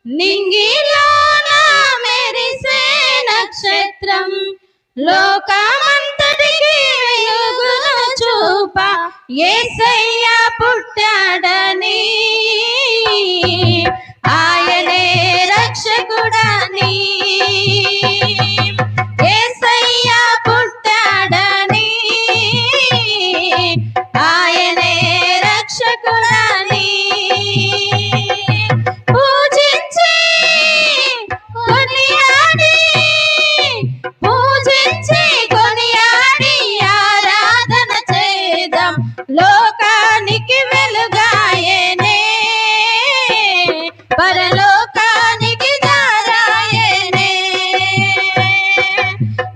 నింగిలోన మెరిసే నక్షత్రం లోకమంతటికి వెలుగును చూప యేసయ్య పుట్టాడని ఆయనే రక్షకుడని యేసయ్య పుట్టాడని ఆయనే రక్షకుడని పూజించి కొనియాడి ఆరాధన చేద్దాం లోకానికి వెలుగాయనే పరలోకానికి దారాయనే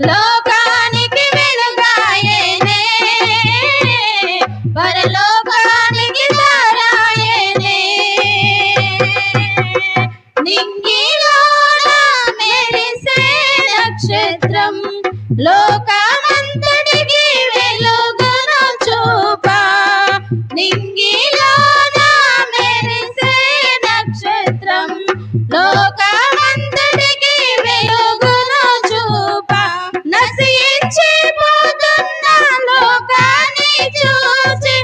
లోకానికి వెలుగాయనే పరలోకానికి దారాయనే నింగిలోన మెరిసే నక్షత్రం లోకమంతటికి వెలుగును చూప నింగిలోన మెరిసే నక్షత్రం లోకమంతటికి వెలుగును చూప నశించిపోతున్న లోకాన్ని చూసి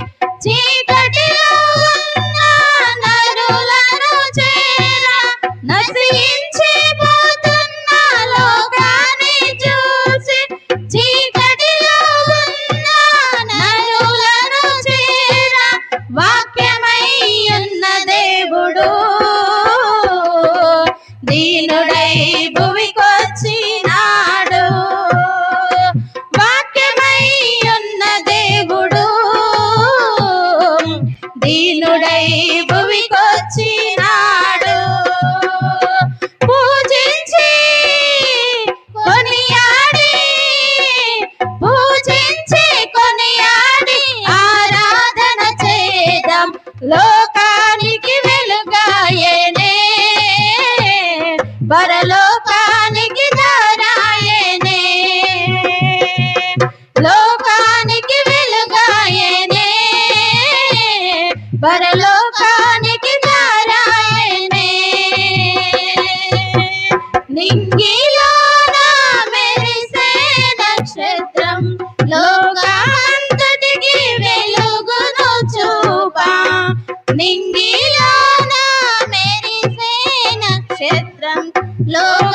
చీకటిలో ఉన్న నరులను చేరా నశించిపోతున్న లోకాన్ని చూసి చీకటిలో ఉన్న నరులను చేరా వాక్యమై ఉన్న దేవుడు దీనుడై భువికొచ్చినాడు వాక్యమై ఉన్న దేవుడు దీనుడై భువికొచ్చినాడు పూజించి కొనియాడి ఆరాధన చేద్దాం లోకానికి వెలుగాయనే పరలోకానికి దారాయనే లోకానికి వెలుగాయనే పరలోకానికి దారాయనే నింగిలోన మెరిసే నక్షత్రం లోకమంతటికి వెలుగును చూప నింగిలోన మెరిసే నక్షత్రం లోక